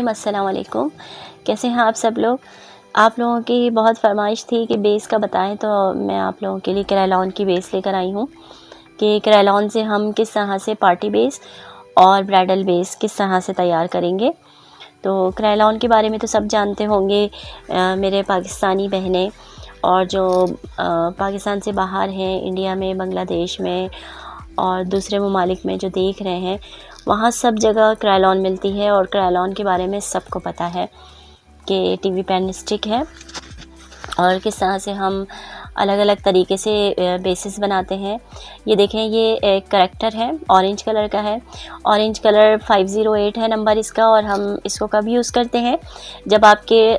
अस्सलाम वालेकुम। कैसे हैं आप सब लोग। आप लोगों की बहुत फरमाइश थी कि बेस का बताएं, तो मैं आप लोगों के लिए क्रेलॉन की बेस लेकर आई हूँ कि क्रेलॉन से हम किस तरह से पार्टी बेस और ब्राइडल बेस किस तरह से तैयार करेंगे। तो क्रेलॉन के बारे में तो सब जानते होंगे मेरे पाकिस्तानी बहनें, और जो पाकिस्तान से बाहर हैं, इंडिया में, बांग्लादेश में और दूसरे ममालिक में जो देख रहे हैं, वहाँ सब जगह क्रेलॉन मिलती है और क्रेलॉन के बारे में सबको पता है कि टीवी पेन स्टिक है और किस तरह से हम अलग अलग तरीके से बेसिस बनाते हैं। ये देखें, ये एक करेक्टर है, ऑरेंज कलर का है। ऑरेंज कलर 508 है नंबर इसका, और हम इसको कब यूज़ करते हैं जब आपके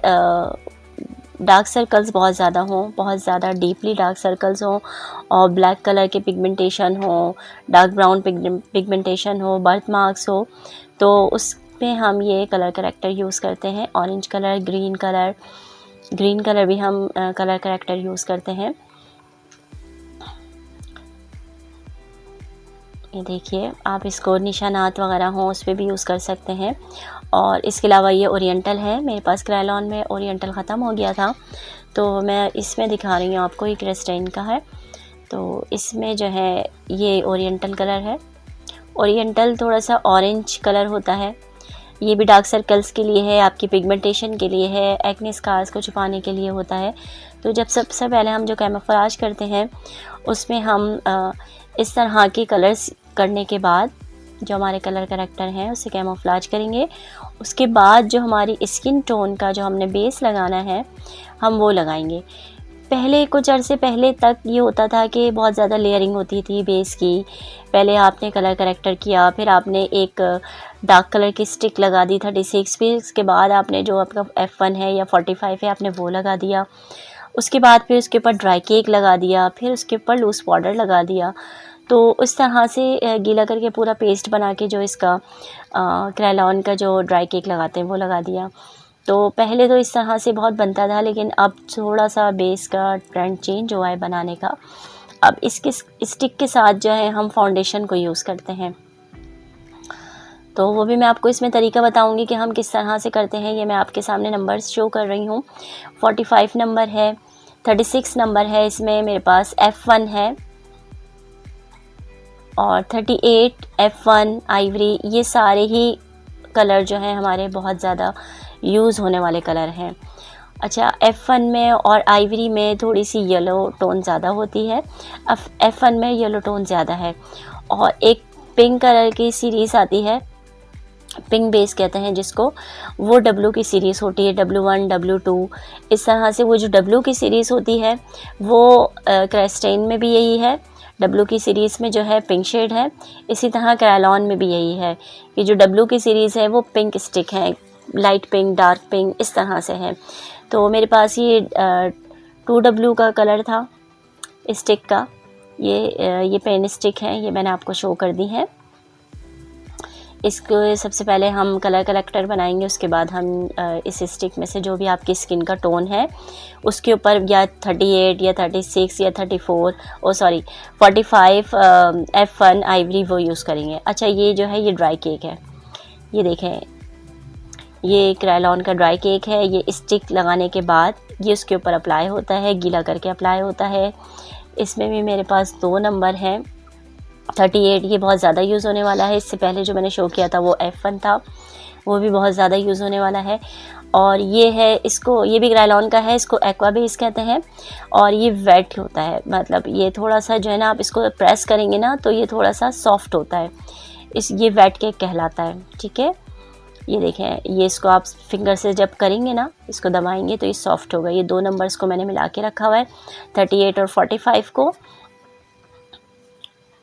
डार्क सर्कल्स बहुत ज़्यादा हों, बहुत ज़्यादा डीपली डार्क सर्कल्स हों और ब्लैक कलर के पिगमेंटेशन हो, डार्क ब्राउन पिगमेंटेशन हो, बर्थ मार्क्स हो, तो उसमें हम ये कलर करेक्टर यूज़ करते हैं। ऑरेंज कलर, ग्रीन कलर भी हम कलर करेक्टर यूज़ करते हैं। ये देखिए, आप इसको निशानात वगैरह हों उस पर भी यूज़ कर सकते हैं। और इसके अलावा ये ओरिएंटल है, मेरे पास क्रेलॉन में ओरिएंटल ख़त्म हो गया था, तो मैं इसमें दिखा रही हूँ आपको। ये क्रिस्टाइन का है, तो इसमें जो है ये ओरिएंटल कलर है। ओरिएंटल थोड़ा सा ऑरेंज कलर होता है। ये भी डार्क सर्कल्स के लिए है, आपकी पिगमेंटेशन के लिए है, एक्ने स्कार्स को छुपाने के लिए होता है। तो जब सबसे पहले हम जो कैमोफ्लेज करते हैं उसमें हम इस तरह के कलर्स करने के बाद जो हमारे कलर करेक्टर हैं उसे कैमोफ्लेज करेंगे। उसके बाद जो हमारी स्किन टोन का जो हमने बेस लगाना है हम वो लगाएंगे। पहले कुछ अरसे पहले तक ये होता था कि बहुत ज़्यादा लेयरिंग होती थी बेस की। पहले आपने कलर करेक्टर किया, फिर आपने एक डार्क कलर की स्टिक लगा दी 36, फिर उसके बाद आपने जो आपका F1 है या 45 है आपने वो लगा दिया। उसके बाद फिर उसके ऊपर ड्राई केक लगा दिया, फिर उसके ऊपर लूज़ पाउडर लगा दिया। तो उस तरह से गीला करके पूरा पेस्ट बना के जो इसका क्रेलॉन का जो ड्राई केक लगाते हैं वो लगा दिया। तो पहले तो इस तरह से बहुत बनता था, लेकिन अब थोड़ा सा बेस का ट्रेंड चेंज हुआ है बनाने का। अब इसके स्टिक के साथ जो है हम फाउंडेशन को यूज़ करते हैं, तो वो भी मैं आपको इसमें तरीका बताऊंगी कि हम किस तरह से करते हैं। ये मैं आपके सामने नंबर्स शो कर रही हूँ। 45 नंबर है, 36 नंबर है, इसमें मेरे पास F1 है, और 38 F1 आइवरी, ये सारे ही कलर जो हैं हमारे बहुत ज़्यादा यूज़ होने वाले कलर हैं। अच्छा, F1 में और आइवरी में थोड़ी सी येलो टोन ज़्यादा होती है, F1 में येलो टोन ज़्यादा है। और एक पिंक कलर की सीरीज़ आती है, पिंक बेस कहते हैं जिसको, वो W की सीरीज़ होती है, W1 W2 इस तरह से। वो जो W की सीरीज़ होती है वो क्रिस्टाइन में भी यही है, W की सीरीज़ में जो है पिंक शेड है। इसी तरह क्रेलॉन में भी यही है कि जो W की सीरीज़ है वो पिंक स्टिक है, लाइट पिंक, डार्क पिंक इस तरह से है। तो मेरे पास ये 2W का कलर था स्टिक का। ये पेन स्टिक है, ये मैंने आपको शो कर दी है। इसको सबसे पहले हम कलर करेक्टर बनाएंगे, उसके बाद हम इस स्टिक में से जो भी आपकी स्किन का टोन है उसके ऊपर या 38 या 36 या 45 F1 आइवरी वो यूज़ करेंगे। अच्छा, ये जो है ये ड्राई केक है, ये देखें, ये क्रेलॉन का ड्राई केक है। ये स्टिक लगाने के बाद ये उसके ऊपर अप्लाई होता है, गीला करके अप्लाई होता है। इसमें भी मेरे पास 2 नंबर हैं। 38 ये बहुत ज़्यादा यूज़ होने वाला है, इससे पहले जो मैंने शो किया था वो F1 था, वो भी बहुत ज़्यादा यूज़ होने वाला है। और ये है, इसको, ये भी क्रेलॉन का है, इसको एक्वा बेस कहते हैं। और ये वेट होता है, मतलब ये थोड़ा सा जो है ना, आप इसको प्रेस करेंगे ना तो ये थोड़ा सा सॉफ्ट होता है, ये वेट केक कहलाता है। ठीक है, ये देखें, ये इसको आप फिंगर से जब करेंगे ना, इसको दबाएंगे तो ये सॉफ्ट होगा। ये 2 नंबर्स को मैंने मिला के रखा हुआ है, 38 और 45 को।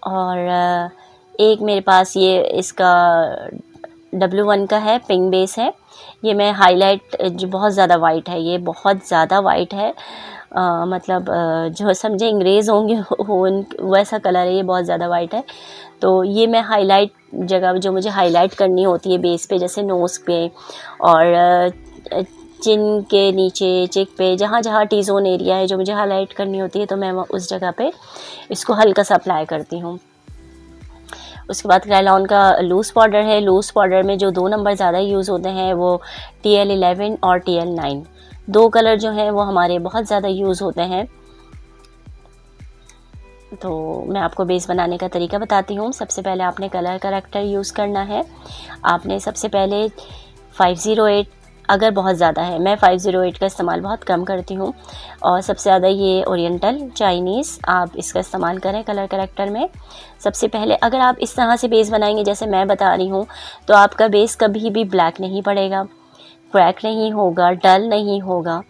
और एक मेरे पास ये इसका W1 का है, पिंक बेस है। ये मैं हाईलाइट, जो बहुत ज़्यादा वाइट है, ये बहुत ज़्यादा वाइट है, मतलब जो समझे अंग्रेज़ होंगे हो वैसा कलर है, ये बहुत ज़्यादा वाइट है। तो ये मैं हाईलाइट जगह जो मुझे हाईलाइट करनी होती है बेस पे, जैसे नोज़ पे और चिन के नीचे, चिक पे, जहाँ जहाँ टी जोन एरिया है जो मुझे हाईलाइट करनी होती है, तो मैं उस जगह पे इसको हल्का सा अप्लाई करती हूँ। उसके बाद क्रायलॉन का लूज़ पाउडर है। लूज़ पाउडर में जो 2 नंबर ज़्यादा यूज़ होते हैं वो TL11 और TL9, 2 कलर जो हैं वो हमारे बहुत ज़्यादा यूज़ होते हैं। तो मैं आपको बेस बनाने का तरीका बताती हूँ। सबसे पहले आपने कलर करेक्टर यूज़ करना है। आपने सबसे पहले 508, अगर बहुत ज़्यादा है, मैं 508 का इस्तेमाल बहुत कम करती हूँ, और सबसे ज़्यादा ये ओरिएंटल चाइनीज़ आप इसका इस्तेमाल करें कलर करेक्टर में। सबसे पहले अगर आप इस तरह से बेस बनाएंगे जैसे मैं बता रही हूँ, तो आपका बेस कभी भी ब्लैक नहीं पड़ेगा, क्रैक नहीं होगा, डल नहीं होगा।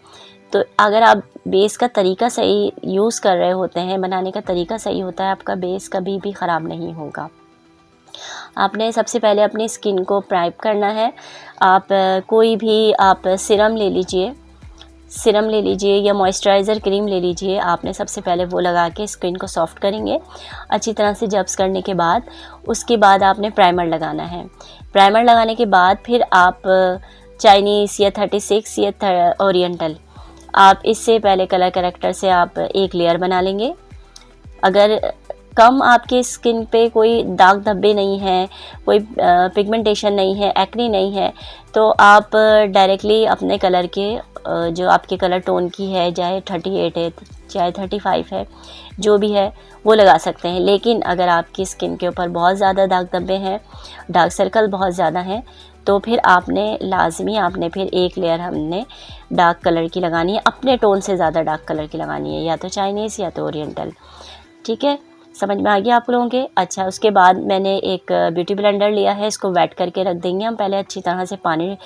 तो अगर आप बेस का तरीका सही यूज़ कर रहे होते हैं, बनाने का तरीका सही होता है, आपका बेस कभी भी ख़राब नहीं होगा। आपने सबसे पहले अपनी स्किन को प्राइप करना है। आप कोई भी आप सीरम ले लीजिए या मॉइस्चराइज़र क्रीम ले लीजिए। आपने सबसे पहले वो लगा के स्किन को सॉफ्ट करेंगे अच्छी तरह से। जब्स करने के बाद उसके बाद आपने प्राइमर लगाना है। प्राइमर लगाने के बाद फिर आप चाइनीज़ या 36 या ओरिएंटल, आप इससे पहले कलर करेक्टर से आप एक लेयर बना लेंगे। अगर कम आपके स्किन पे कोई दाग धब्बे नहीं हैं, कोई पिगमेंटेशन नहीं है, एक्ने नहीं है, तो आप डायरेक्टली अपने कलर के जो आपके कलर टोन की है, चाहे 38 है चाहे 35 है, जो भी है वो लगा सकते हैं। लेकिन अगर आपकी स्किन के ऊपर बहुत ज़्यादा दाग धब्बे हैं, डार्क सर्कल बहुत ज़्यादा हैं, तो फिर आपने फिर एक लेयर हमने डार्क कलर की लगानी है, अपने टोन से ज़्यादा डार्क कलर की लगानी है, या तो चाइनीज़ या तो ओरिएंटल। ठीक है, समझ में आ गया आप लोगों के। अच्छा, उसके बाद मैंने एक ब्यूटी ब्लेंडर लिया है, इसको वेट करके रख देंगे हम। पहले अच्छी तरह से पानी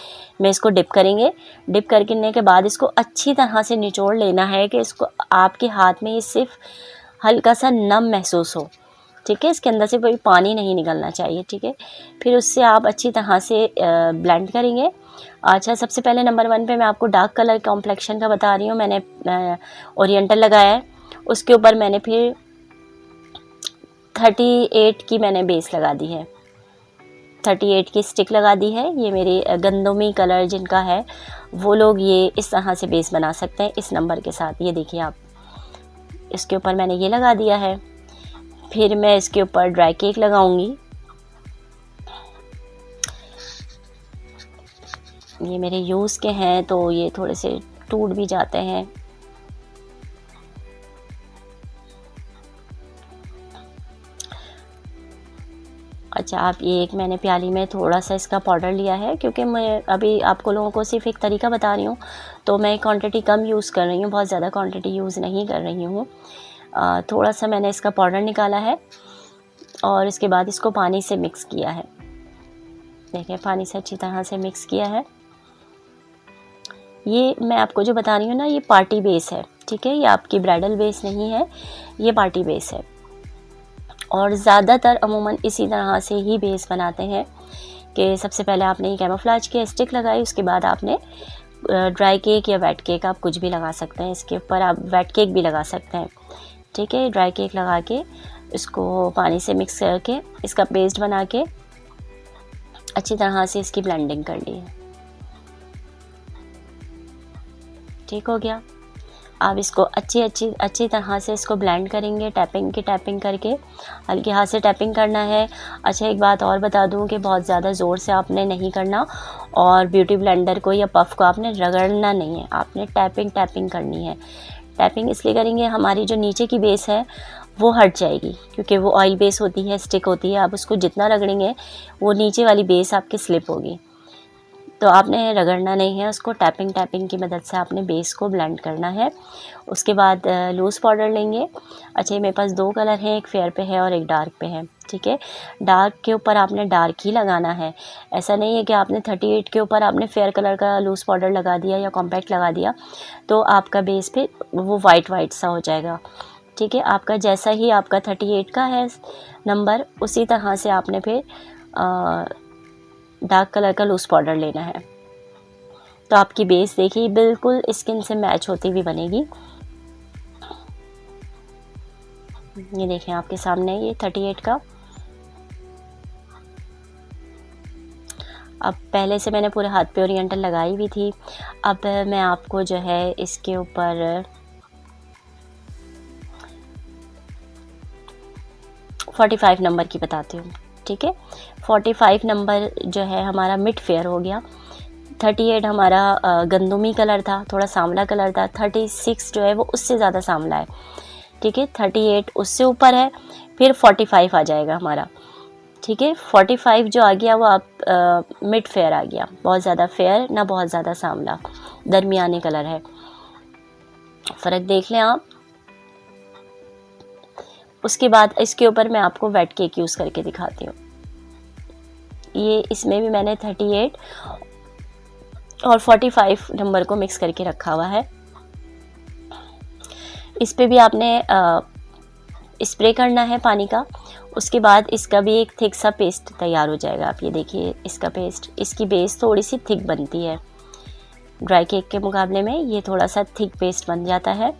में इसको डिप करेंगे। डिप करने के बाद इसको अच्छी तरह से निचोड़ लेना है कि इसको आपके हाथ में ये सिर्फ हल्का सा नम महसूस हो। ठीक है, इसके अंदर से कोई पानी नहीं निकलना चाहिए। ठीक है, फिर उससे आप अच्छी तरह से ब्लेंड करेंगे। अच्छा, सबसे पहले नंबर 1 पे मैं आपको डार्क कलर कॉम्प्लेक्शन का बता रही हूँ। मैंने ओरिएंटल लगाया है, उसके ऊपर मैंने फिर 38 की मैंने बेस लगा दी है, 38 की स्टिक लगा दी है। ये मेरी गंदमी कलर जिनका है वो लोग ये इस तरह से बेस बना सकते हैं इस नंबर के साथ। ये देखिए आप, इसके ऊपर मैंने ये लगा दिया है। फिर मैं इसके ऊपर ड्राई केक लगाऊंगी। ये मेरे यूज़ के हैं तो ये थोड़े से टूट भी जाते हैं। अच्छा, आप ये एक मैंने प्याली में थोड़ा सा इसका पाउडर लिया है, क्योंकि मैं अभी आपको लोगों को सिर्फ एक तरीका बता रही हूँ, तो मैं क्वांटिटी कम यूज़ कर रही हूँ, बहुत ज़्यादा क्वांटिटी यूज़ नहीं कर रही हूँ। थोड़ा सा मैंने इसका पाउडर निकाला है और इसके बाद इसको पानी से मिक्स किया है। देखिए, पानी से अच्छी तरह से मिक्स किया है। ये मैं आपको जो बता रही हूँ ना, ये पार्टी बेस है। ठीक है, ये आपकी ब्राइडल बेस नहीं है, ये पार्टी बेस है। और ज़्यादातर अमूमन इसी तरह से ही बेस बनाते हैं कि सबसे पहले आपने ये कैमोफ्लेज की स्टिक लगाई, उसके बाद आपने ड्राई केक या वेट केक, आप कुछ भी लगा सकते हैं इसके ऊपर, आप वेट केक भी लगा सकते हैं। ठीक है, ड्राई केक लगा के इसको पानी से मिक्स करके इसका पेस्ट बना के अच्छी तरह से इसकी ब्लेंडिंग कर ली है। ठीक हो गया। आप इसको अच्छी तरह से इसको ब्लेंड करेंगे, टैपिंग करके, हल्के हाथ से टैपिंग करना है। अच्छा, एक बात और बता दूं कि बहुत ज़्यादा ज़ोर से आपने नहीं करना, और ब्यूटी ब्लेंडर को या पफ को आपने रगड़ना नहीं है, आपने टैपिंग करनी है। टैपिंग इसलिए करेंगे, हमारी जो नीचे की बेस है वो हट जाएगी, क्योंकि वो ऑयल बेस होती है, स्टिक होती है। आप उसको जितना रगड़ेंगे वो नीचे वाली बेस आपकी स्लिप होगी, तो आपने रगड़ना नहीं है उसको। टैपिंग की मदद से आपने बेस को ब्लेंड करना है। उसके बाद लूज़ पाउडर लेंगे। अच्छा, मेरे पास 2 कलर हैं, एक फेयर पे है और एक डार्क पे है। ठीक है, डार्क के ऊपर आपने डार्क ही लगाना है। ऐसा नहीं है कि आपने 38 के ऊपर आपने फेयर कलर का लूज़ पाउडर लगा दिया या कॉम्पैक्ट लगा दिया तो आपका बेस पे वो वाइट सा हो जाएगा। ठीक है, आपका जैसा ही आपका 38 का है नंबर, उसी तरह से आपने फिर डार्क कलर का लूज़ पाउडर लेना है। तो आपकी बेस देखिए बिल्कुल स्किन से मैच होती हुई बनेगी। ये देखें आपके सामने ये 38 का। अब पहले से मैंने पूरे हाथ पे ओरिएंटल लगाई हुई थी। अब मैं आपको जो है इसके ऊपर 45 नंबर की बताती हूँ। ठीक है। 45 नंबर जो है हमारा मिड फेयर हो गया। 38 हमारा गंदुमी कलर था, थोड़ा सांवला कलर था। 36 जो है वो उससे ज़्यादा सांवला है, ठीक है। 38 उससे ऊपर है, फिर 45 आ जाएगा हमारा, ठीक है। 45 जो आ गया वो आप मिड फेयर आ गया, बहुत ज़्यादा फेयर ना बहुत ज़्यादा सांवला, दरमियाने कलर है। फ़र्क देख लें आप। उसके बाद इसके ऊपर मैं आपको वेट केक यूज़ करके दिखाती हूँ। ये इसमें भी मैंने 38 और 45 नंबर को मिक्स करके रखा हुआ है। इस पे भी आपने स्प्रे करना है पानी का। उसके बाद इसका भी एक थिक सा पेस्ट तैयार हो जाएगा। आप ये देखिए इसका पेस्ट, इसकी बेस थोड़ी सी थिक बनती है, ड्राई केक के मुकाबले में ये थोड़ा सा थिक पेस्ट बन जाता है।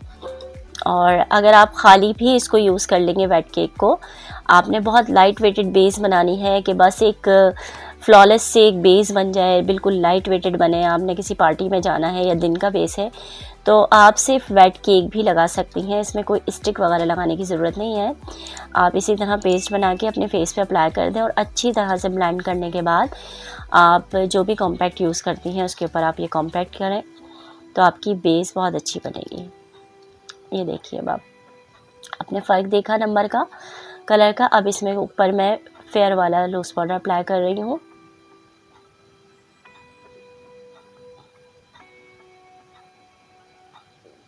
और अगर आप खाली भी इसको यूज़ कर लेंगे वेट केक को, आपने बहुत लाइट वेटेड बेस बनानी है कि बस एक फ्लॉलेस से एक बेस बन जाए, बिल्कुल लाइट वेटेड बने, आपने किसी पार्टी में जाना है या दिन का बेस है, तो आप सिर्फ वेट केक भी लगा सकती हैं। इसमें कोई स्टिक वगैरह लगाने की ज़रूरत नहीं है। आप इसी तरह पेस्ट बना के अपने फेस पे अप्लाई कर दें और अच्छी तरह से ब्लेंड करने के बाद आप जो भी कॉम्पैक्ट यूज़ करती हैं उसके ऊपर आप ये कॉम्पैक्ट करें, तो आपकी बेस बहुत अच्छी बनेगी। ये देखिए अब आप अपने फ़र्क देखा नंबर का, कलर का। अब इसमें ऊपर मैं फेयर वाला लूज़ पाउडर अप्लाई कर रही हूँ।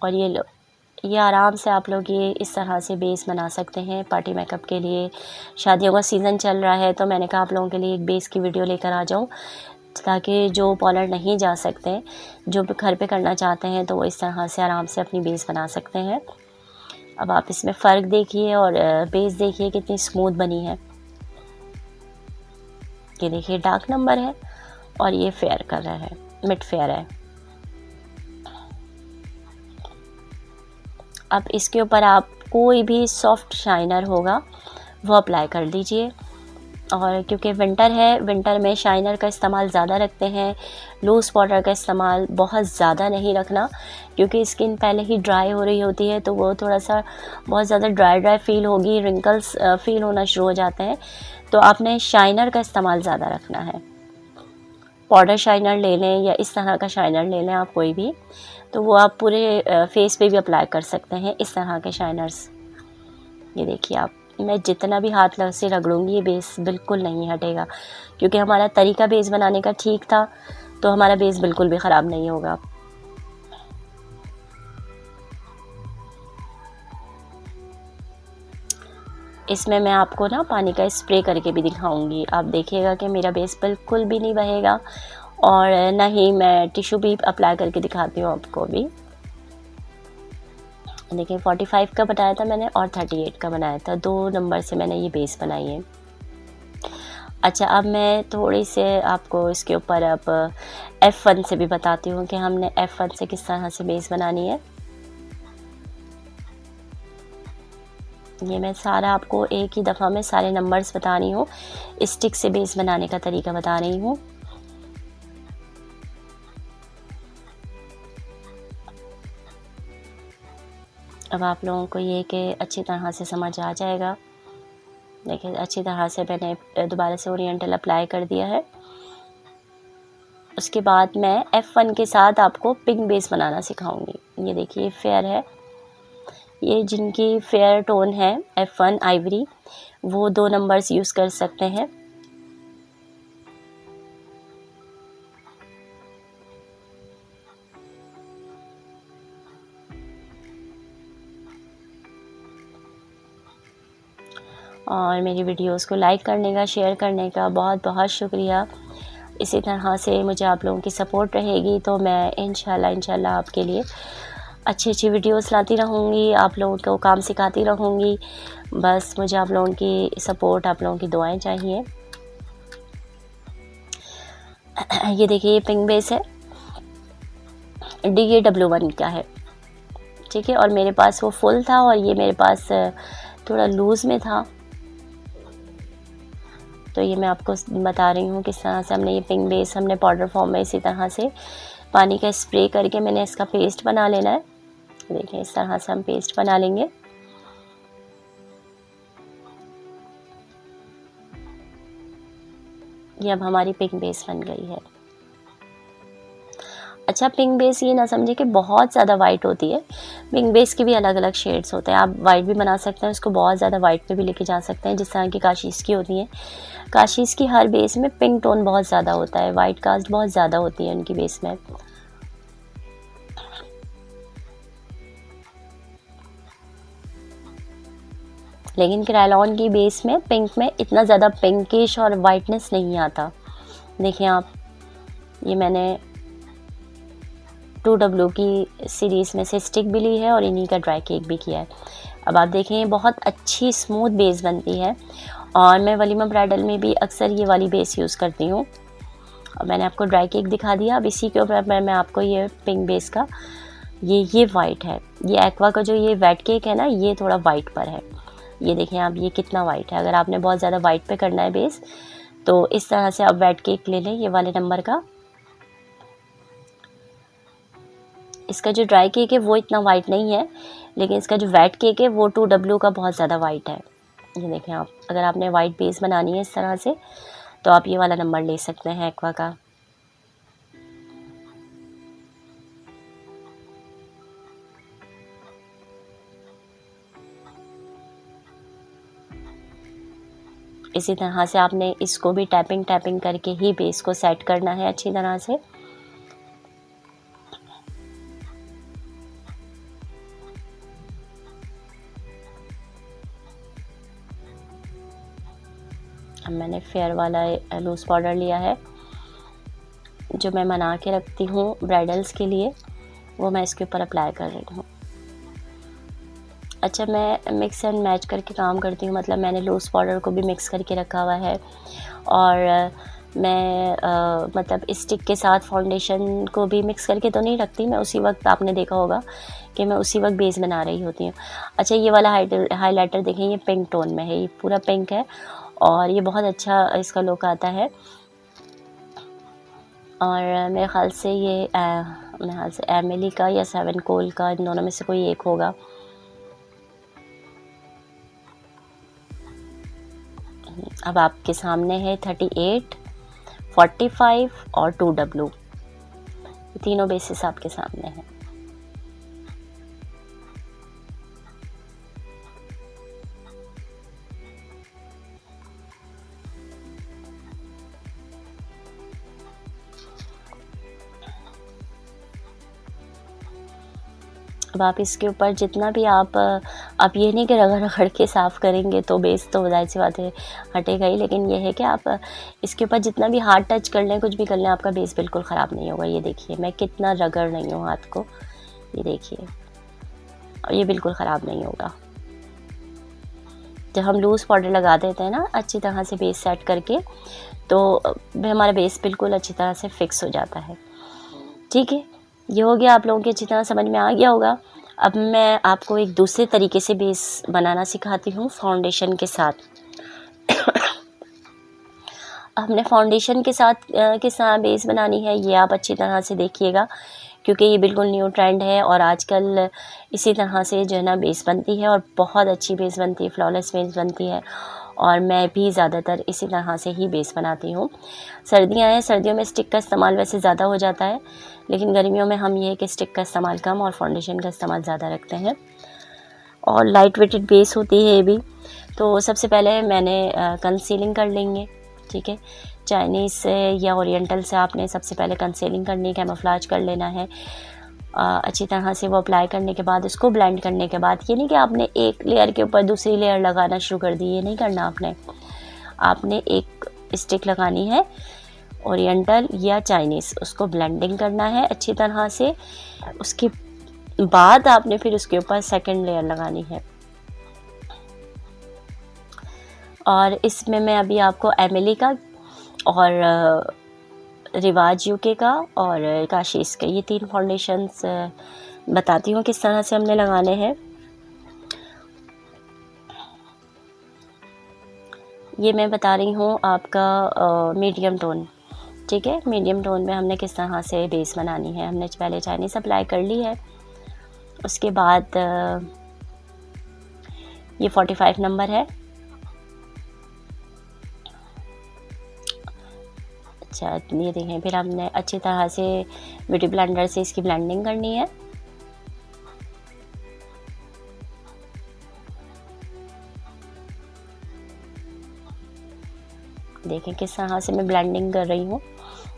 और ये लो, ये आराम से आप लोग ये इस तरह से बेस बना सकते हैं पार्टी मेकअप के लिए। शादियों का सीज़न चल रहा है तो मैंने कहा आप लोगों के लिए एक बेस की वीडियो लेकर आ जाऊँ, ताकि जो पार्लर नहीं जा सकते, जो घर पे करना चाहते हैं, तो वो इस तरह से आराम से अपनी बेस बना सकते हैं। अब आप इसमें फ़र्क देखिए और बेस देखिए कितनी स्मूथ बनी है। ये देखिए डार्क नंबर है और ये फेयर कलर है, मिड फेयर है। अब इसके ऊपर आप कोई भी सॉफ्ट शाइनर होगा वो अप्लाई कर दीजिए। और क्योंकि विंटर है, विंटर में शाइनर का इस्तेमाल ज़्यादा रखते हैं, लूज़ पाउडर का इस्तेमाल बहुत ज़्यादा नहीं रखना, क्योंकि स्किन पहले ही ड्राई हो रही होती है, तो वो थोड़ा सा बहुत ज़्यादा ड्राई फील होगी, रिंकल्स फील होना शुरू हो जाते हैं। तो आपने शाइनर का इस्तेमाल ज़्यादा रखना है। पाउडर शाइनर ले लें या इस तरह का शाइनर ले लें आप कोई भी, तो वो आप पूरे फेस पे भी अप्लाई कर सकते हैं, इस तरह के शाइनर्स। ये देखिए आप, मैं जितना भी हाथ लग से रगड़ूंगी ये बेस बिल्कुल नहीं हटेगा, क्योंकि हमारा तरीका बेस बनाने का ठीक था, तो हमारा बेस बिल्कुल भी ख़राब नहीं होगा। इसमें मैं आपको ना पानी का स्प्रे करके भी दिखाऊंगी। आप देखिएगा कि मेरा बेस बिल्कुल भी नहीं बहेगा, और ना ही मैं टिश्यू भी अप्लाई करके दिखाती हूँ आपको भी। देखिए 45 का बनाया था मैंने और 38 का बनाया था, 2 नंबर से मैंने ये बेस बनाई है। अच्छा, अब मैं थोड़ी से आपको इसके ऊपर अब F1 से भी बताती हूँ कि हमने F1 से किस तरह से बेस बनानी है। ये मैं सारा आपको एक ही दफ़ा में सारे नंबर्स बता रही हूँ, स्टिक से बेस बनाने का तरीका बता रही हूँ। अब आप लोगों को ये कि अच्छी तरह से समझ आ जाएगा। देखिए अच्छी तरह से मैंने दोबारा से ओरिएंटल अप्लाई कर दिया है। उसके बाद मैं F1 के साथ आपको पिंक बेस बनाना सिखाऊंगी। ये देखिए फेयर है, ये जिनकी फेयर टोन है F1 आइवरी, वो 2 नंबर्स यूज़ कर सकते हैं। और मेरी वीडियोस को लाइक करने का, शेयर करने का बहुत बहुत शुक्रिया। इसी तरह से मुझे आप लोगों की सपोर्ट रहेगी तो मैं इंशाल्लाह आपके लिए अच्छी वीडियोस लाती रहूँगी, आप लोगों को काम सिखाती रहूँगी। बस मुझे आप लोगों की सपोर्ट, आप लोगों की दुआएं चाहिए। ये देखिए ये पिंक बेस है, DAW1 का है, ठीक है। और मेरे पास वो फुल था और ये मेरे पास थोड़ा लूज़ में था, तो ये मैं आपको बता रही हूँ किस तरह से हमने ये पिंक बेस हमने पाउडर फॉर्म में इसी तरह से पानी का स्प्रे करके मैंने इसका पेस्ट बना लेना है। देखिए इस तरह से हम पेस्ट बना लेंगे। ये अब हमारी पिंक बेस बन गई है। अच्छा, पिंक बेस ये ना समझे कि बहुत ज़्यादा वाइट होती है, पिंक बेस के भी अलग अलग शेड्स होते हैं। आप वाइट भी बना सकते हैं, उसको बहुत ज़्यादा वाइट पे भी लेके जा सकते हैं, जिस तरह की काशीज़ की होती हैं। काशीज़ की हर बेस में पिंक टोन बहुत ज़्यादा होता है, वाइट कास्ट बहुत ज़्यादा होती है उनकी बेस में। लेकिन क्रायलॉन की बेस में पिंक में इतना ज़्यादा पिंकिश और वाइटनेस नहीं आता। देखिए आप, ये मैंने 2W की सीरीज़ में से स्टिक भी ली है और इन्हीं का ड्राई केक भी किया है। अब आप देखें, बहुत अच्छी स्मूथ बेस बनती है और मैं वलीमा ब्राइडल में भी अक्सर ये वाली बेस यूज़ करती हूँ। अब मैंने आपको ड्राई केक दिखा दिया, अब इसी के ऊपर मैं आपको ये पिंक बेस का, ये वाइट है, ये एक्वा का जो ये वेट केक है ना, ये थोड़ा वाइट पर है। ये देखें आप, ये कितना वाइट है। अगर आपने बहुत ज़्यादा वाइट पे करना है बेस, तो इस तरह से आप वेट केक ले लें, ये वाले नंबर का। इसका जो ड्राई केक है वो इतना वाइट नहीं है, लेकिन इसका जो वेट केक है वो 2W का बहुत ज़्यादा वाइट है। ये देखें आप, अगर आपने वाइट बेस बनानी है इस तरह से, तो आप ये वाला नंबर ले सकते हैं एक्वा का। इसी तरह से आपने इसको भी टैपिंग करके ही बेस को सेट करना है अच्छी तरह से। अब मैंने फेयर वाला लूज़ पाउडर लिया है, जो मैं बना के रखती हूँ ब्राइडल्स के लिए, वो मैं इसके ऊपर अप्लाई कर रही हूँ। अच्छा, मैं मिक्स एंड मैच करके काम करती हूँ, मतलब मैंने लूज़ पाउडर को भी मिक्स करके रखा हुआ है और मैं मतलब स्टिक के साथ फाउंडेशन को भी मिक्स करके तो नहीं रखती मैं उसी वक्त। आपने देखा होगा कि मैं उसी वक्त बेस बना रही होती हूँ। अच्छा, ये वाला हाइलाइटर देखें, ये पिंक टोन में है, ये पूरा पिंक है और ये बहुत अच्छा इसका लुक आता है। और मेरे ख़्याल से ये मेरे ख्याल से एमिली का या 7 कोल का, इन दोनों में से कोई एक होगा। अब आपके सामने है 38, 45 और 2W, तीनों बेसिस आपके सामने हैं। अब आप इसके ऊपर जितना भी आप ये नहीं कि रगड़ रगड़ के साफ़ करेंगे तो बेस तो ज़ाहिर सी बात है हटेगा ही, लेकिन ये है कि आप इसके ऊपर जितना भी हाथ टच कर लें, कुछ भी कर लें, आपका बेस बिल्कुल ख़राब नहीं होगा। ये देखिए मैं कितना रगड़ रही हूँ हाथ को, ये देखिए, और ये बिल्कुल ख़राब नहीं होगा। जब हम लूज़ पाउडर लगा देते हैं ना अच्छी तरह से बेस सेट करके, तो हमारा बेस बिल्कुल अच्छी तरह से फिक्स हो जाता है। ठीक है, ये हो गया, आप लोगों की अच्छी तरह समझ में आ गया होगा। अब मैं आपको एक दूसरे तरीके से बेस बनाना सिखाती हूँ फाउंडेशन के साथ। हमने फाउंडेशन के साथ किस तरह बेस बनानी है, ये आप अच्छी तरह से देखिएगा, क्योंकि ये बिल्कुल न्यू ट्रेंड है और आजकल इसी तरह से जो है ना बेस बनती है और बहुत अच्छी बेस बनती है, फ्लॉलेस बेस बनती है। और मैं भी ज़्यादातर इसी तरह से ही बेस बनाती हूँ। सर्दियाँ हैं, सर्दियों में स्टिक का इस्तेमाल वैसे ज़्यादा हो जाता है, लेकिन गर्मियों में हम ये कि स्टिक का इस्तेमाल कम और फाउंडेशन का इस्तेमाल ज़्यादा रखते हैं। और लाइट वेटेड बेस होती है ये भी। तो सबसे पहले मैंने कंसीलिंग कर लेंगे, ठीक है। चाइनीज़ से या ओरिएंटल से आपने सबसे पहले कंसीलिंग करनी है, कैमोफ्लेज कर लेना है अच्छी तरह से। वो अप्लाई करने के बाद, उसको ब्लेंड करने के बाद, ये नहीं कि आपने एक लेयर के ऊपर दूसरी लेयर लगाना शुरू कर दी, ये नहीं करना आपने एक स्टिक लगानी है ओरिएंटल या चाइनीज़, उसको ब्लेंडिंग करना है अच्छी तरह से। उसके बाद आपने फिर उसके ऊपर सेकंड लेयर लगानी है। और इसमें मैं अभी आपको एमिली का और रिवाज यूके का और काशीज़ के, ये 3 फाउंडेशंस बताती हूँ किस तरह से हमने लगाने हैं। ये मैं बता रही हूँ आपका मीडियम टोन, ठीक है। मीडियम टोन में हमने किस तरह से बेस बनानी है। हमने पहले चाइनीज़ अप्लाई कर ली है, उसके बाद ये 45 नंबर है, अच्छा, ये देखें। फिर हमने अच्छी तरह से ब्यूटी ब्लेंडर से इसकी ब्लेंडिंग करनी है। देखें किस तरह से मैं ब्लेंडिंग कर रही हूँ,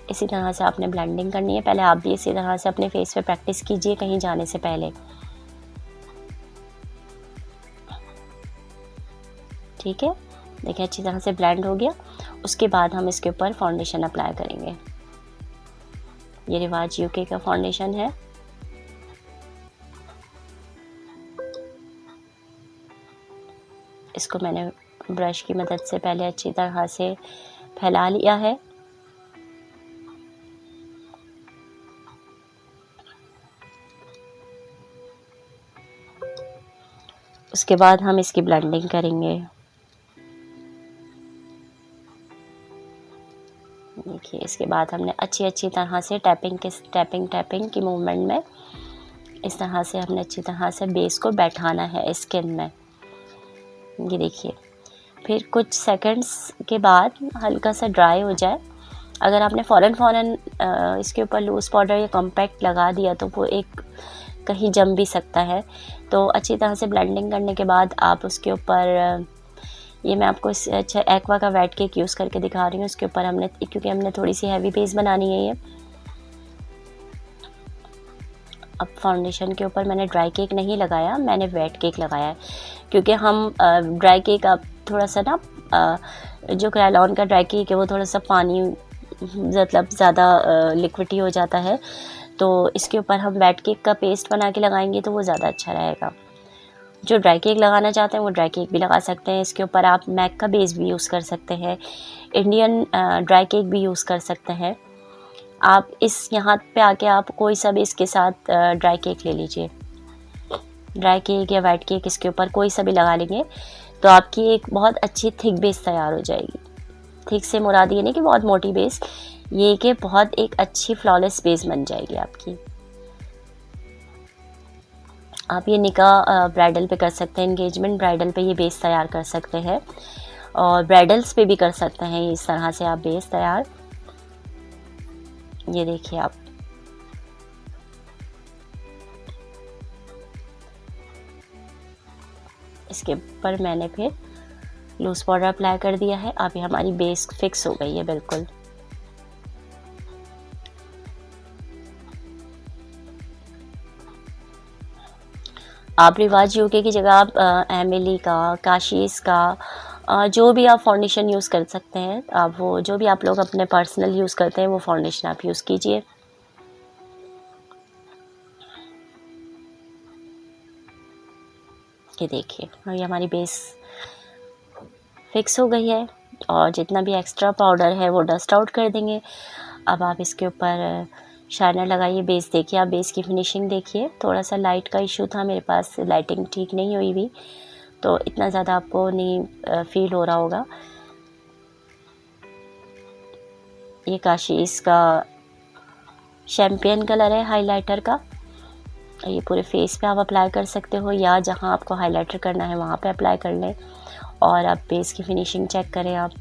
इसी तरह से आपने ब्लेंडिंग करनी है। पहले आप भी इसी तरह से अपने फेस पे प्रैक्टिस कीजिए कहीं जाने से पहले। ठीक है, देखिए अच्छी तरह से ब्लेंड हो गया। उसके बाद हम इसके ऊपर फाउंडेशन अप्लाई करेंगे। ये रिवाज यूके का फाउंडेशन है। इसको मैंने ब्रश की मदद से पहले अच्छी तरह से फैला लिया है। उसके बाद हम इसकी ब्लेंडिंग करेंगे। देखिए इसके बाद हमने अच्छी तरह से टैपिंग की मूवमेंट में इस तरह से हमने अच्छी तरह से बेस को बैठाना है स्किन में। ये देखिए, फिर कुछ सेकंड्स के बाद हल्का सा ड्राई हो जाए। अगर आपने फ़ौरन इसके ऊपर लूज़ पाउडर या कॉम्पैक्ट लगा दिया तो वो एक कहीं जम भी सकता है। तो अच्छी तरह से ब्लेंडिंग करने के बाद आप उसके ऊपर, ये मैं आपको अच्छा एक्वा का वेट केक यूज़ करके दिखा रही हूँ। इसके ऊपर हमने, क्योंकि हमने थोड़ी सी हैवी बेस बनानी है ये। अब फाउंडेशन के ऊपर मैंने ड्राई केक नहीं लगाया, मैंने वेट केक लगाया है। क्योंकि हम ड्राई केक अब थोड़ा सा ना, जो क्रायलॉन का ड्राई केक है वो थोड़ा सा पानी मतलब ज़्यादा लिक्विडी हो जाता है। तो इसके ऊपर हम वेट केक का पेस्ट बना के लगाएंगे तो वो ज़्यादा अच्छा रहेगा। जो ड्राई केक लगाना चाहते हैं वो ड्राई केक भी लगा सकते हैं। इसके ऊपर आप मैक का बेस भी यूज़ कर सकते हैं, इंडियन ड्राई केक भी यूज़ कर सकते हैं। आप इस यहाँ पे आके आप कोई सा भी इसके साथ ड्राई केक ले लीजिए, ड्राई केक या वाइट केक, इसके ऊपर कोई सा भी लगा लेंगे तो आपकी एक बहुत अच्छी थिक बेस तैयार हो जाएगी। थिक से मुराद ये नहीं कि बहुत मोटी बेस, ये कि बहुत एक अच्छी फ्लॉलेस बेस बन जाएगी आपकी। आप ये निकाह ब्राइडल पे कर सकते हैं, एंगेजमेंट ब्राइडल पे ये बेस तैयार कर सकते हैं, और ब्राइडल्स पे भी कर सकते हैं इस तरह से आप बेस तैयार। ये देखिए आप, इसके ऊपर मैंने फिर लूज़ पाउडर अप्लाई कर दिया है। अब ये हमारी बेस फिक्स हो गई है बिल्कुल। आप रिवाज यूके की जगह आप एमिली का, काशीस का, जो भी आप फाउंडेशन यूज़ कर सकते हैं, आप वो जो भी आप लोग अपने पर्सनल यूज़ करते हैं वो फाउंडेशन आप यूज़ कीजिए। ये देखिए, और ये हमारी बेस फिक्स हो गई है, और जितना भी एक्स्ट्रा पाउडर है वो डस्ट आउट कर देंगे। अब आप इसके ऊपर शाइनर लगाइए। बेस देखिए, आप बेस की फिनिशिंग देखिए। थोड़ा सा लाइट का इशू था मेरे पास, लाइटिंग ठीक नहीं हुई भी, तो इतना ज़्यादा आपको नहीं फील हो रहा होगा। ये काशीस का शैम्पियन कलर है हाइलाइटर का। ये पूरे फेस पे आप अप्लाई कर सकते हो, या जहाँ आपको हाइलाइटर करना है वहाँ पे अप्लाई कर लें। और अब बेस की फिनिशिंग चेक करें आप।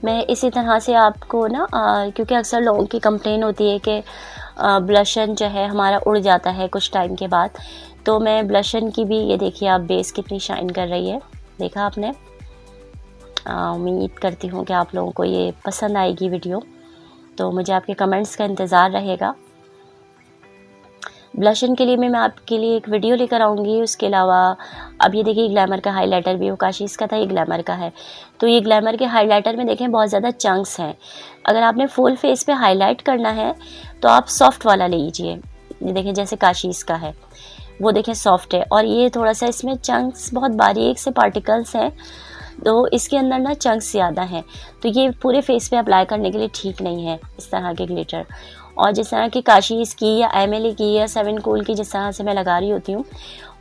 मैं इसी तरह से आपको ना, क्योंकि अक्सर लोगों की कंप्लेन होती है कि ब्लशन जो है हमारा उड़ जाता है कुछ टाइम के बाद, तो मैं ब्लशन की भी, ये देखिए आप बेस कितनी शाइन कर रही है, देखा आपने। उम्मीद करती हूँ कि आप लोगों को ये पसंद आएगी वीडियो, तो मुझे आपके कमेंट्स का इंतज़ार रहेगा। ब्लशन के लिए मैं आपके लिए एक वीडियो लेकर आऊँगी। उसके अलावा अब ये देखिए ग्लैमर का हाइलाइटर भी, वो काशीस का था, ये ग्लैमर का है। तो ये ग्लैमर के हाइलाइटर में देखें बहुत ज़्यादा चंक्स हैं। अगर आपने फुल फेस पे हाईलाइट करना है तो आप सॉफ्ट वाला ले लीजिए। ये देखें जैसे काशीस का है, वो देखें सॉफ्ट है, और ये थोड़ा सा इसमें चंक्स बहुत बारीक से पार्टिकल्स हैं, तो इसके अंदर ना चंक्स ज़्यादा हैं, तो ये पूरे फेस पे अप्लाई करने के लिए ठीक नहीं है इस तरह के ग्लिटर। और जिस तरह की काशीस की या एमिली की या 7 कूल की जिस तरह से मैं लगा रही होती हूँ,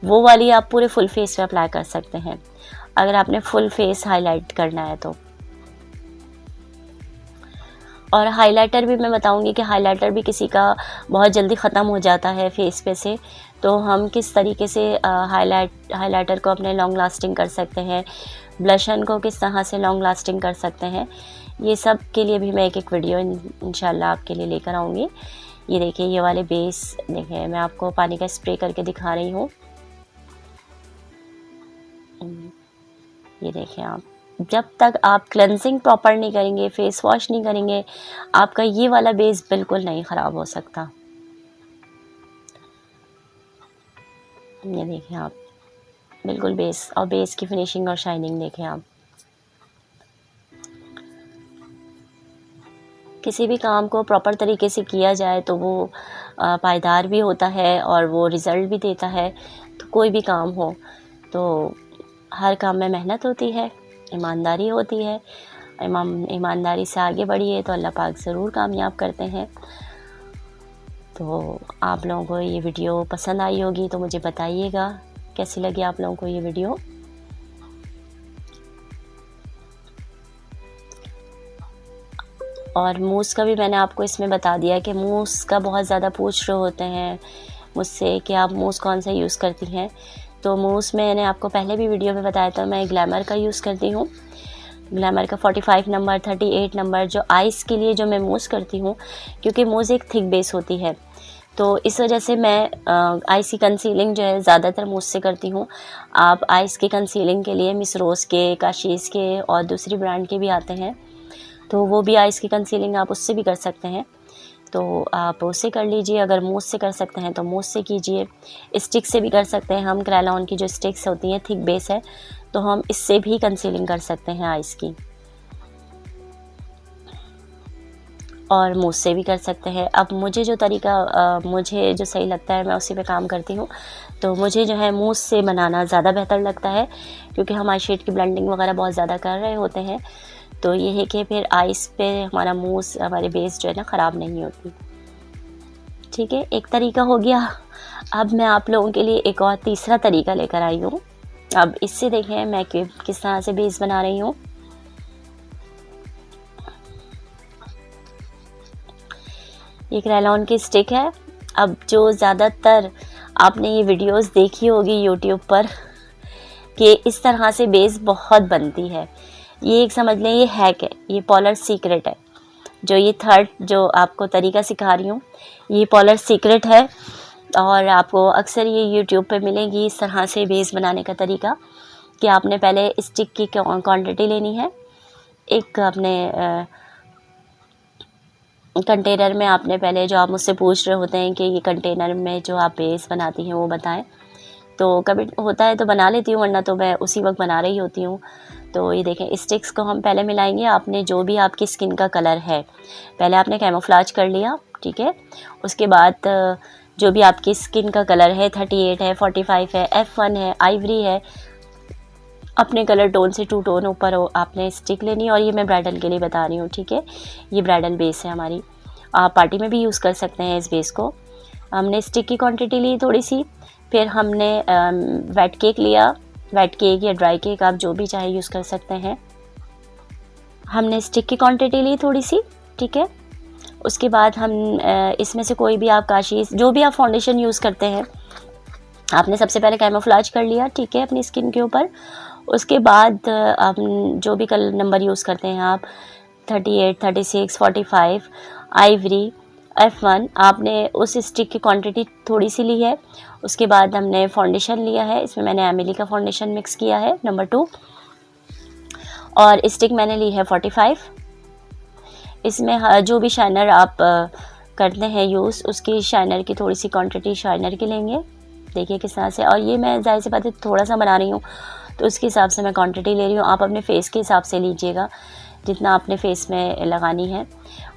वो वाली आप पूरे फुल फेस पे अप्लाई कर सकते हैं अगर आपने फुल फेस हाईलाइट करना है तो। और हाइलाइटर भी मैं बताऊंगी कि हाइलाइटर भी किसी का बहुत जल्दी ख़त्म हो जाता है फेस पे से, तो हम किस तरीके से हाइलाइटर को अपने लॉन्ग लास्टिंग कर सकते हैं, ब्लशन को किस तरह से लॉन्ग लास्टिंग कर सकते हैं, ये सब के लिए भी मैं एक वीडियो इंशाल्लाह आपके लिए लेकर आऊँगी। ये देखिए ये वाले बेस देखिए, मैं आपको पानी का स्प्रे करके दिखा रही हूँ। ये देखिए आप, जब तक आप क्लेंजिंग प्रॉपर नहीं करेंगे, फेस वॉश नहीं करेंगे, आपका ये वाला बेस बिल्कुल नहीं ख़राब हो सकता। ये देखिए आप, बिल्कुल बेस, और बेस की फिनिशिंग और शाइनिंग देखें आप। किसी भी काम को प्रॉपर तरीके से किया जाए तो वो पायदार भी होता है और वो रिज़ल्ट भी देता है। तो कोई भी काम हो तो हर काम में मेहनत होती है, ईमानदारी होती है। ईमानदारी से आगे बढ़िए तो अल्लाह पाक ज़रूर कामयाब करते हैं। तो आप लोगों को ये वीडियो पसंद आई होगी तो मुझे बताइएगा कैसी लगी आप लोगों को ये वीडियो। और मूस का भी मैंने आपको इसमें बता दिया कि मूस का बहुत ज़्यादा पूछ रहे होते हैं मुझसे कि आप मूस कौन सा यूज़ करती हैं। तो मूस मैंने आपको पहले भी वीडियो में बताया था, मैं ग्लैमर का यूज़ करती हूँ। ग्लैमर का 45 नंबर, 38 नंबर जो आइस के लिए जो मैं मूस करती हूँ, क्योंकि मूस एक थिक बेस होती है तो इस वजह से मैं आइस की कंसीलिंग जो है ज़्यादातर मूस से करती हूँ। आप आइस की कंसीलिंग के लिए मिस रोज़ के, काशीज़ के और दूसरी ब्रांड के भी आते हैं, तो वो भी आइस की कंसीलिंग आप उससे भी कर सकते हैं, तो आप उससे कर लीजिए। अगर मूस से कर सकते हैं तो मूस से कीजिए। स्टिक से भी कर सकते हैं हम, क्रेलॉन की जो स्टिक्स होती हैं थिक बेस है, तो हम इससे भी कंसीलिंग कर सकते हैं आइस की, और मूस से भी कर सकते हैं। अब मुझे जो तरीका मुझे जो सही लगता है मैं उसी पे काम करती हूँ। तो मुझे जो है मूस से बनाना ज़्यादा बेहतर लगता है, क्योंकि हम आई शेड की ब्लेंडिंग वगैरह बहुत ज़्यादा कर रहे होते हैं, तो ये है कि फिर आइस पे हमारा मूस, हमारे बेस जो है ना ख़राब नहीं होती। ठीक है, एक तरीका हो गया। अब मैं आप लोगों के लिए एक और तीसरा तरीका लेकर आई हूँ। अब इससे देखें मैं किस तरह से बेस बना रही हूँ। ये क्रेलॉन की स्टिक है। अब जो ज़्यादातर आपने ये वीडियोस देखी होगी यूट्यूब पर कि इस तरह से बेस बहुत बनती है, ये एक समझ लें ये हैक है, ये पॉलर सीक्रेट है। जो ये थर्ड जो आपको तरीका सिखा रही हूँ ये पॉलर सीक्रेट है, और आपको अक्सर ये यूट्यूब पे मिलेगी इस तरह से बेस बनाने का तरीका कि आपने पहले स्टिक की क्वांटिटी लेनी है। एक अपने कंटेनर में आपने पहले, जो आप मुझसे पूछ रहे होते हैं कि ये कंटेनर में जो आप बेस बनाती हैं वो बताएं, तो कभी होता है तो बना लेती हूँ, वरना तो मैं उसी वक्त बना रही होती हूँ। तो ये देखें स्टिक्स को हम पहले मिलाएंगे। आपने जो भी आपकी स्किन का कलर है पहले आपने कैमोफ्लेज कर लिया, ठीक है। उसके बाद जो भी आपकी स्किन का कलर है 38 है, 45 है, F1 है, आइवरी है, अपने कलर टोन से 2 टोन ऊपर हो आपने स्टिक लेनी। और ये मैं ब्राइडल के लिए बता रही हूँ, ठीक है। ये ब्राइडल बेस है हमारी, आप पार्टी में भी यूज़ कर सकते हैं इस बेस को। हमने स्टिक की क्वांटिटी ली थोड़ी सी, फिर हमने वेट केक लिया, वेट केक या ड्राई केक आप जो भी चाहे यूज़ कर सकते हैं। हमने स्टिक की क्वांटिटी ली थोड़ी सी, ठीक है। उसके बाद हम इसमें से कोई भी आप काशीज़, जो भी आप फाउंडेशन यूज़ करते हैं, आपने सबसे पहले कैमोफ्लेज कर लिया, ठीक है, अपनी स्किन के ऊपर। उसके बाद आप जो भी कलर नंबर यूज़ करते हैं आप 38, 36, 45, आइवरी, F1, आपने उस स्टिक की क्वांटिटी थोड़ी सी ली है। उसके बाद हमने फाउंडेशन लिया है, इसमें मैंने एमिली का फाउंडेशन मिक्स किया है नंबर 2, और स्टिक मैंने ली है 45। इसमें जो भी शाइनर आप करते हैं यूज़, उसकी शाइनर की थोड़ी सी क्वांटिटी शाइनर की लेंगे, देखिए किस तरह से। और ये मैं ज़ाहिर सी बात है थोड़ा सा बना रही हूँ तो उसके हिसाब से मैं क्वांटिटी ले रही हूँ, आप अपने फेस के हिसाब से लीजिएगा जितना आपने फेस में लगानी है।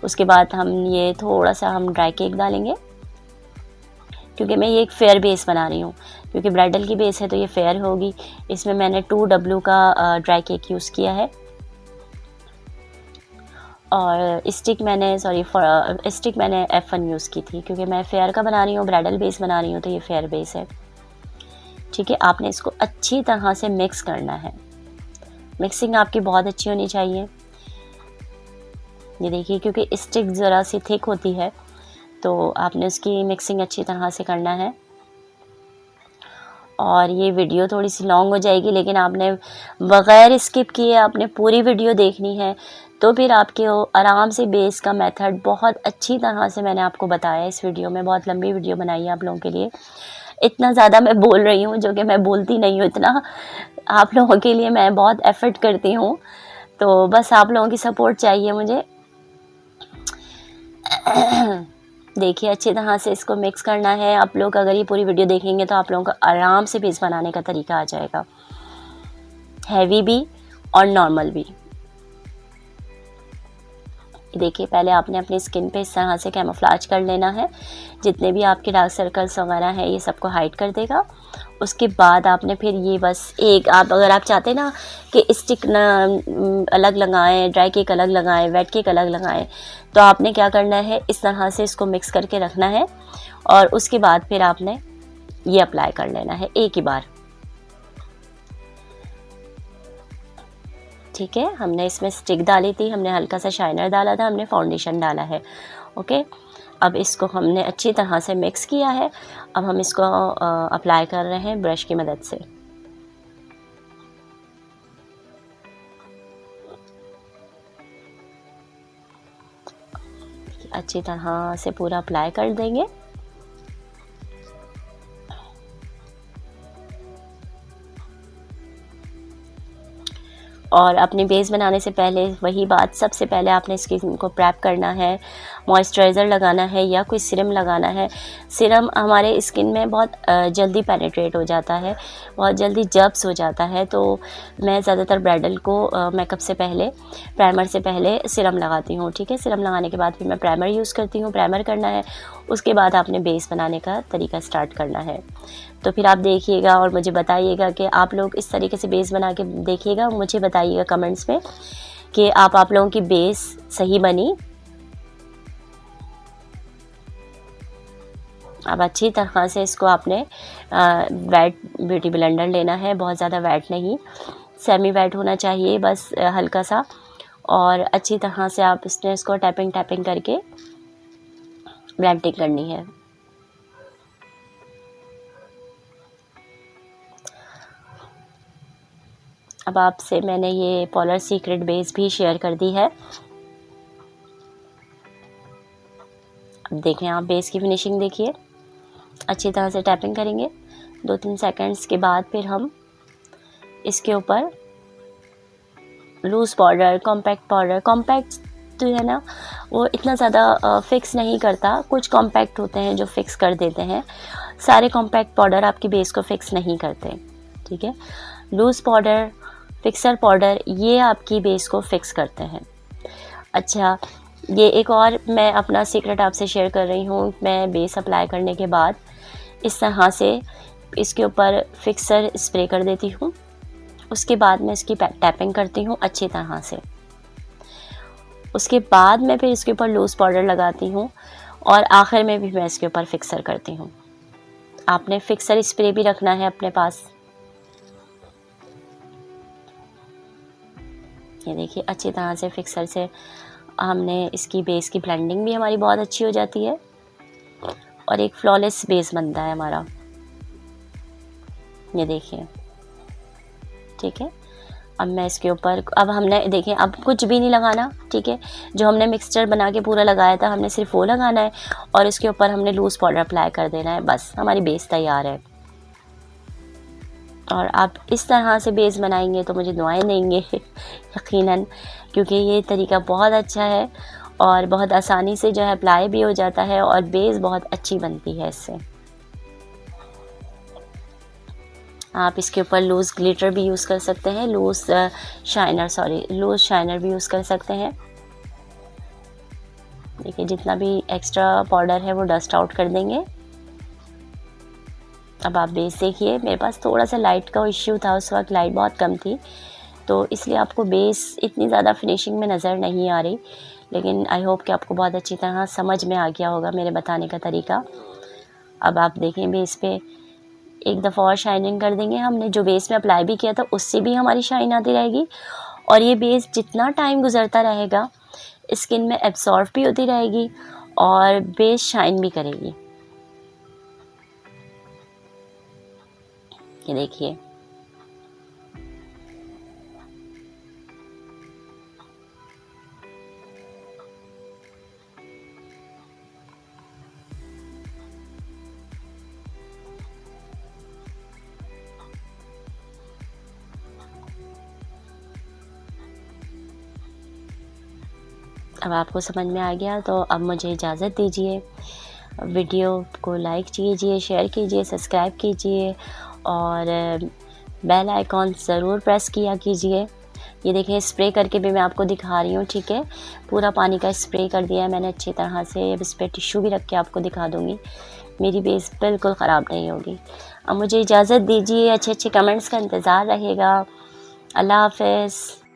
उसके बाद हम ये थोड़ा सा हम ड्राई केक डालेंगे, क्योंकि मैं ये एक फेयर बेस बना रही हूँ, क्योंकि ब्राइडल की बेस है तो ये फेयर होगी। इसमें मैंने 2W का ड्राई केक यूज़ किया है, और स्टिक मैंने स्टिक मैंने F1 यूज़ की थी, क्योंकि मैं फेयर का बना रही हूँ, ब्राइडल बेस बना रही हूँ, तो ये फेयर बेस है, ठीक है। आपने इसको अच्छी तरह से मिक्स करना है, मिक्सिंग आपकी बहुत अच्छी होनी चाहिए। ये देखिए, क्योंकि स्टिक ज़रा सी थिक होती है तो आपने उसकी मिक्सिंग अच्छी तरह से करना है। और ये वीडियो थोड़ी सी लॉन्ग हो जाएगी, लेकिन आपने बग़ैर स्किप किए आपने पूरी वीडियो देखनी है, तो फिर आपके आराम से बेस का मेथड बहुत अच्छी तरह से मैंने आपको बताया इस वीडियो में। बहुत लंबी वीडियो बनाई है आप लोगों के लिए, इतना ज़्यादा मैं बोल रही हूँ जो कि मैं बोलती नहीं हूँ इतना। आप लोगों के लिए मैं बहुत एफ़र्ट करती हूँ, तो बस आप लोगों की सपोर्ट चाहिए मुझे। देखिए, अच्छी तरह से इसको मिक्स करना है। आप लोग अगर ये पूरी वीडियो देखेंगे तो आप लोगों को आराम से बेस बनाने का तरीका आ जाएगा, हैवी भी और नॉर्मल भी। देखिए, पहले आपने अपनी स्किन पे इस तरह से कैमोफ्लेज कर लेना है। जितने भी आपके डार्क सर्कल्स वगैरह हैं ये सबको हाइड कर देगा। उसके बाद आपने फिर ये बस एक, आप अगर आप चाहते ना कि स्टिक ना अलग लगाएं, ड्राई केक अलग लगाएं, वेट केक अलग लगाएं, तो आपने क्या करना है, इस तरह से इसको मिक्स करके रखना है और उसके बाद फिर आपने ये अप्लाई कर लेना है एक ही बार। ठीक है, हमने इसमें स्टिक डाली थी, हमने हल्का सा शाइनर डाला था, हमने फाउंडेशन डाला है। ओके, अब इसको हमने अच्छी तरह से मिक्स किया है। अब हम इसको अप्लाई कर रहे हैं ब्रश की मदद से। अच्छी तरह से पूरा अप्लाई कर देंगे। और अपनी बेस बनाने से पहले वही बात, सबसे पहले आपने स्किन को प्रेप करना है, मॉइस्चराइज़र लगाना है या कोई सीरम लगाना है। सीरम हमारे स्किन में बहुत जल्दी पेनिट्रेट हो जाता है, बहुत जल्दी जब्स हो जाता है, तो मैं ज़्यादातर ब्राइडल को मेकअप से पहले, प्राइमर से पहले सीरम लगाती हूँ। ठीक है, सीरम लगाने के बाद फिर मैं प्राइमर यूज़ करती हूँ, प्राइमर करना है। उसके बाद आपने बेस बनाने का तरीका स्टार्ट करना है। तो फिर आप देखिएगा और मुझे बताइएगा कि आप लोग इस तरीके से बेस बना के देखिएगा, मुझे बताइएगा कमेंट्स में कि आप लोगों की बेस सही बनी। अब अच्छी तरह से इसको आपने वेट ब्यूटी ब्लेंडर लेना है, बहुत ज़्यादा वेट नहीं, सेमी वेट होना चाहिए बस हल्का सा। और अच्छी तरह से आप इसको टैपिंग करके ब्लेंडिंग करनी है। अब आपसे मैंने ये पोलर सीक्रेट बेस भी शेयर कर दी है। अब देखें, आप बेस की फिनिशिंग देखिए, अच्छी तरह से टैपिंग करेंगे। 2-3 सेकंड्स के बाद फिर हम इसके ऊपर लूज़ पाउडर, कॉम्पैक्ट तो है ना, वो इतना ज़्यादा फिक्स नहीं करता। कुछ कॉम्पैक्ट होते हैं जो फिक्स कर देते हैं, सारे कॉम्पैक्ट पाउडर आपकी बेस को फिक्स नहीं करते। ठीक है, लूज़ पाउडर, फिक्सर पाउडर, ये आपकी बेस को फिक्स करते हैं। अच्छा, ये एक और मैं अपना सीक्रेट आपसे शेयर कर रही हूँ। मैं बेस अप्लाई करने के बाद इस तरह से इसके ऊपर फिक्सर स्प्रे कर देती हूँ। उसके बाद मैं इसकी टैपिंग करती हूँ अच्छी तरह से। उसके बाद मैं फिर इसके ऊपर लूज़ पाउडर लगाती हूँ और आखिर में भी मैं इसके ऊपर फिक्सर करती हूँ। आपने फिक्सर स्प्रे भी रखना है अपने पास। ये देखिए, अच्छी तरह से फिक्सर से हमने इसकी बेस की ब्लेंडिंग भी हमारी बहुत अच्छी हो जाती है और एक फ्लॉलेस बेस बनता है हमारा। ये देखिए, ठीक है। अब मैं इसके ऊपर, अब हमने देखें, अब कुछ भी नहीं लगाना। ठीक है, जो हमने मिक्सचर बना के पूरा लगाया था हमने सिर्फ वो लगाना है और इसके ऊपर हमने लूज़ पाउडर अप्लाई कर देना है, बस हमारी बेस तैयार है। और आप इस तरह से बेस बनाएंगे तो मुझे दुआएं देंगे यकीनन, क्योंकि ये तरीका बहुत अच्छा है और बहुत आसानी से जो है अप्लाई भी हो जाता है और बेस बहुत अच्छी बनती है इससे। आप इसके ऊपर लूज़ ग्लिटर भी यूज़ कर सकते हैं, लूज़ शाइनर भी यूज़ कर सकते हैं। देखिए, जितना भी एक्स्ट्रा पाउडर है वो डस्ट आउट कर देंगे। अब आप बेस देखिए, मेरे पास थोड़ा सा लाइट का इश्यू था, उस वक्त लाइट बहुत कम थी, तो इसलिए आपको बेस इतनी ज़्यादा फिनिशिंग में नज़र नहीं आ रही, लेकिन आई होप कि आपको बहुत अच्छी तरह समझ में आ गया होगा मेरे बताने का तरीका। अब आप देखें, बेस पे एक दफ़ा और शाइनिंग कर देंगे। हमने जो बेस में अप्लाई भी किया था उससे भी हमारी शाइन आती रहेगी और ये बेस जितना टाइम गुजरता रहेगा स्किन में एब्सॉर्ब भी होती रहेगी और बेस शाइन भी करेगी। ये देखिए, अब आपको समझ में आ गया तो अब मुझे इजाज़त दीजिए। वीडियो को लाइक कीजिए, शेयर कीजिए, सब्सक्राइब कीजिए और बेल आइकॉन ज़रूर प्रेस किया कीजिए। ये देखें, स्प्रे करके भी मैं आपको दिखा रही हूँ, ठीक है। पूरा पानी का स्प्रे कर दिया है मैंने अच्छी तरह से। अब इस पर टिश्यू भी रख के आपको दिखा दूँगी। मेरी बेस बिल्कुल ख़राब नहीं होगी। अब मुझे इजाज़त दीजिए। अच्छे अच्छे कमेंट्स का इंतज़ार रहेगा। अल्लाह हाफ़िज़।